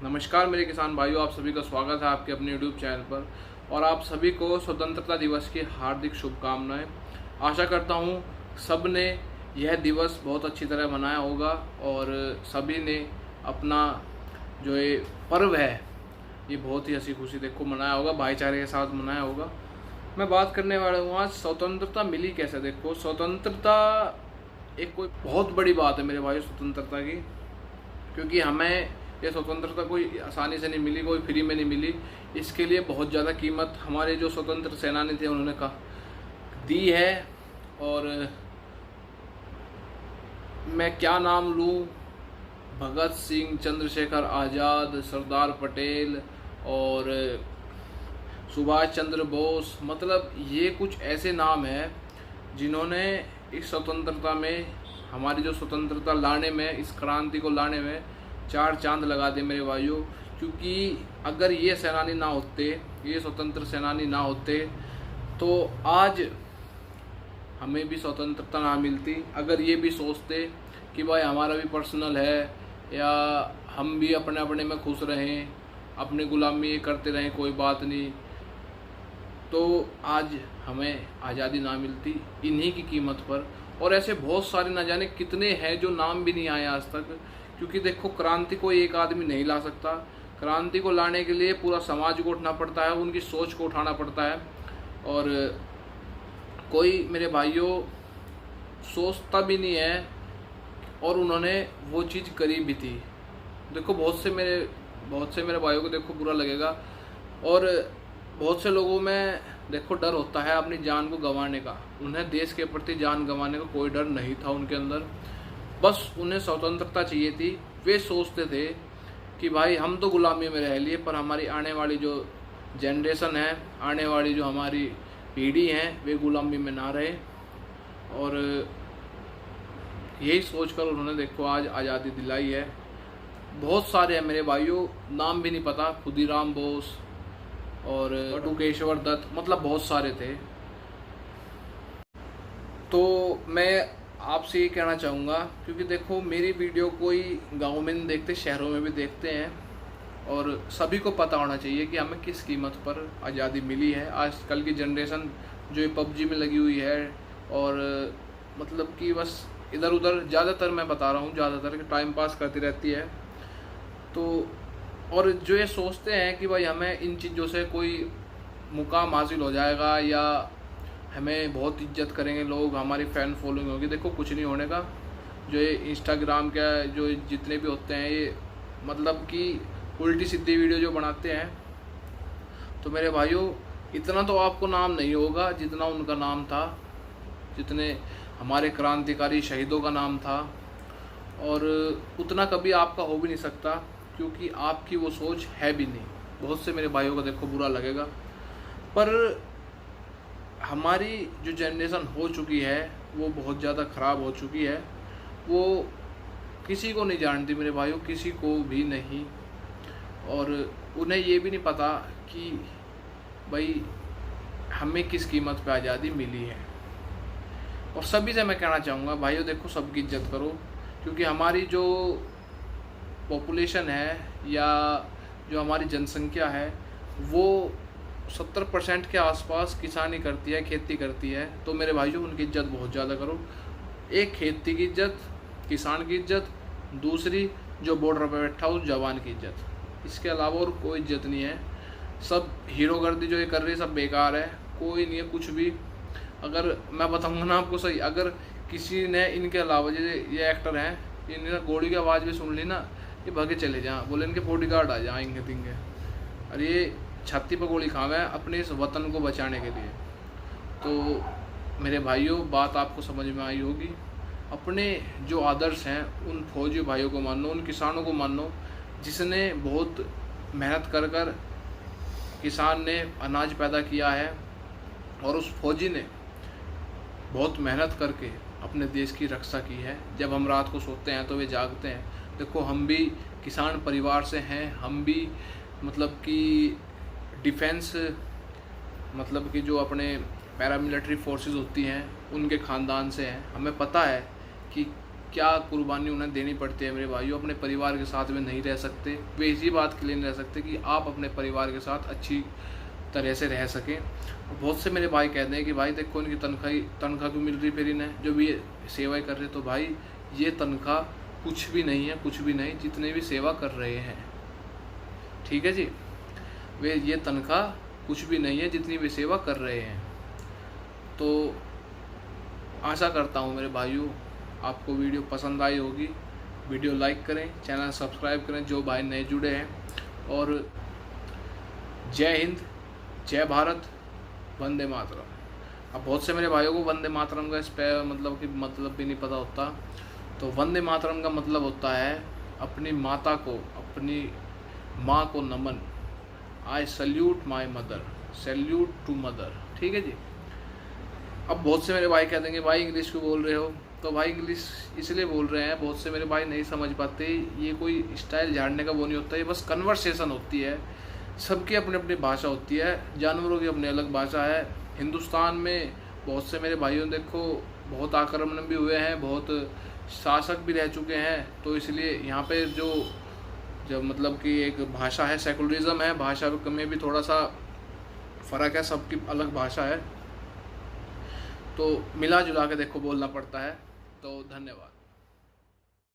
नमस्कार मेरे किसान भाइयों, आप सभी का स्वागत है आपके अपने यूट्यूब चैनल पर। और आप सभी को स्वतंत्रता दिवस की हार्दिक शुभकामनाएं। आशा करता हूं सब ने यह दिवस बहुत अच्छी तरह मनाया होगा और सभी ने अपना जो ये पर्व है ये बहुत ही हंसी खुशी देखो मनाया होगा, भाईचारे के साथ मनाया होगा। मैं बात करने वाला हूँ आज स्वतंत्रता मिली कैसे। देखो, स्वतंत्रता एक कोई बहुत बड़ी बात है मेरे भाई स्वतंत्रता की, क्योंकि हमें ये स्वतंत्रता कोई आसानी से नहीं मिली, कोई फ्री में नहीं मिली। इसके लिए बहुत ज़्यादा कीमत हमारे जो स्वतंत्र सेनानी थे उन्होंने दी है। और मैं क्या नाम लूँ, भगत सिंह, चंद्रशेखर आज़ाद, सरदार पटेल और सुभाष चंद्र बोस, मतलब ये कुछ ऐसे नाम हैं जिन्होंने इस स्वतंत्रता में, हमारी जो स्वतंत्रता लाने में, इस क्रांति को लाने में चार चांद लगा दे मेरे भाइयों। क्योंकि अगर ये सेनानी ना होते, ये स्वतंत्र सेनानी ना होते तो आज हमें भी स्वतंत्रता ना मिलती। अगर ये भी सोचते कि भाई हमारा भी पर्सनल है या हम भी अपने अपने में खुश रहें, अपनी गुलामी करते रहें, कोई बात नहीं, तो आज हमें आज़ादी ना मिलती इन्हीं की कीमत पर। और ऐसे बहुत सारे न जाने कितने हैं जो नाम भी नहीं आए आज तक। क्योंकि देखो, क्रांति को एक आदमी नहीं ला सकता। क्रांति को लाने के लिए पूरा समाज को उठना पड़ता है, उनकी सोच को उठाना पड़ता है। और कोई मेरे भाइयों सोचता भी नहीं है, और उन्होंने वो चीज़ करी भी थी। देखो, बहुत से मेरे भाइयों को देखो बुरा लगेगा, और बहुत से लोगों में देखो डर होता है अपनी जान को गंवाने का। उन्हें देश के प्रति जान गंवाने का कोई डर नहीं था उनके अंदर, बस उन्हें स्वतंत्रता चाहिए थी। वे सोचते थे कि भाई हम तो गुलामी में रह लिए, पर हमारी आने वाली जो जनरेशन है, आने वाली जो हमारी पीढ़ी है, वे गुलामी में ना रहे। और यही सोचकर उन्होंने देखो आज आज़ादी दिलाई है। बहुत सारे हैं मेरे भाइयों, नाम भी नहीं पता, खुदीराम बोस और बटुकेश्वर दत्त, मतलब बहुत सारे थे। तो मैं आपसे ये कहना चाहूँगा, क्योंकि देखो मेरी वीडियो कोई गांव में नहीं देखते, शहरों में भी देखते हैं, और सभी को पता होना चाहिए कि हमें किस कीमत पर आज़ादी मिली है। आजकल की जनरेशन जो ये पबजी में लगी हुई है, और मतलब कि बस इधर उधर, ज़्यादातर मैं बता रहा हूँ, ज़्यादातर टाइम पास करती रहती है। तो और जो ये सोचते हैं कि भाई हमें इन चीज़ों से कोई मुकाम हासिल हो जाएगा या हमें बहुत इज्जत करेंगे लोग, हमारी फ़ैन फॉलोइंग होगी। देखो, कुछ नहीं होने का। जो ये इंस्टाग्राम का जो जितने भी होते हैं, ये मतलब कि उल्टी सीधी वीडियो जो बनाते हैं, तो मेरे भाइयों इतना तो आपको नाम नहीं होगा जितना उनका नाम था, जितने हमारे क्रांतिकारी शहीदों का नाम था। और उतना कभी आपका हो भी नहीं सकता, क्योंकि आपकी वो सोच है भी नहीं। बहुत से मेरे भाइयों को देखो बुरा लगेगा, पर हमारी जो जनरेशन हो चुकी है वो बहुत ज़्यादा ख़राब हो चुकी है। वो किसी को नहीं जानती मेरे भाइयों, किसी को भी नहीं। और उन्हें ये भी नहीं पता कि भाई हमें किस कीमत पे आज़ादी मिली है। और सभी से मैं कहना चाहूँगा भाइयों, देखो सबकी इज्जत करो, क्योंकि हमारी जो पॉपुलेशन है या जो हमारी जनसंख्या है वो 70% के आसपास किसानी करती है, खेती करती है। तो मेरे भाइयों उनकी इज्जत बहुत ज़्यादा करो। एक खेती की इज्जत, किसान की इज्जत, दूसरी जो बॉर्डर पर बैठा उस जवान की इज्जत। इसके अलावा और कोई इज्जत नहीं है। सब हीरोगर्दी जो ये कर रही है सब बेकार है, कोई नहीं है कुछ भी। अगर मैं बताऊँगा ना आपको सही, अगर किसी ने इनके अलावा ये एक्टर हैं, इन्होंने गोली की आवाज़ भी सुन ली ना, ये भागे चले जाएँ, बोले इनके बॉडीगार्ड आ जाएंगे तिंगे। अरे ये छाती पर गोली खावे हैं अपने इस वतन को बचाने के लिए। तो मेरे भाइयों बात आपको समझ में आई होगी। अपने जो आदर्श हैं उन फौजी भाइयों को मानो, उन किसानों को मानो जिसने बहुत मेहनत कर कर किसान ने अनाज पैदा किया है, और उस फौजी ने बहुत मेहनत करके अपने देश की रक्षा की है। जब हम रात को सोते हैं तो वे जागते हैं। देखो, हम भी किसान परिवार से हैं, हम भी मतलब कि डिफेंस, मतलब कि जो अपने पैरामिलिट्री फोर्सेस होती हैं उनके ख़ानदान से हैं। हमें पता है कि क्या कुर्बानी उन्हें देनी पड़ती है मेरे भाइयों, अपने परिवार के साथ में नहीं रह सकते, वे इसी बात के लिए नहीं रह सकते कि आप अपने परिवार के साथ अच्छी तरह से रह सकें। बहुत से मेरे भाई कहते हैं कि भाई देखो इनकी तनख्वाह क्यों मिल रही फिर इन्हें, जो भी ये सेवाएं कर रहे, तो भाई ये तनख्वाह कुछ भी नहीं है, कुछ भी नहीं, जितने भी सेवा कर रहे हैं, ठीक है जी, वे ये तनख्वाह कुछ भी नहीं है जितनी भी सेवा कर रहे हैं। तो आशा करता हूँ मेरे भाइयों आपको वीडियो पसंद आई होगी। वीडियो लाइक करें, चैनल सब्सक्राइब करें जो भाई नए जुड़े हैं, और जय हिंद, जय भारत, वंदे मातरम। अब बहुत से मेरे भाइयों को वंदे मातरम का इस पे मतलब भी नहीं पता होता। तो वंदे मातरम का मतलब होता है अपनी माता को, अपनी माँ को नमन। I salute my mother, salute to mother, ठीक है जी। अब बहुत से मेरे भाई कह देंगे भाई इंग्लिश क्यों बोल रहे हो, तो भाई इंग्लिश इसलिए बोल रहे हैं, बहुत से मेरे भाई नहीं समझ पाते, ये कोई स्टाइल झाड़ने का वो नहीं होता, ये बस कन्वर्सेशन होती है। सबकी अपनी अपनी भाषा होती है, जानवरों की अपनी अलग भाषा है। हिंदुस्तान में बहुत से मेरे भाइयों देखो बहुत आक्रमण भी हुए हैं, बहुत शासक भी रह चुके हैं, तो इसलिए यहाँ पे जो मतलब कि एक भाषा है, सेकुलरिज्म है, भाषा में भी थोड़ा सा फ़र्क है, सबकी अलग भाषा है, तो मिला जुला के देखो बोलना पड़ता है। तो धन्यवाद।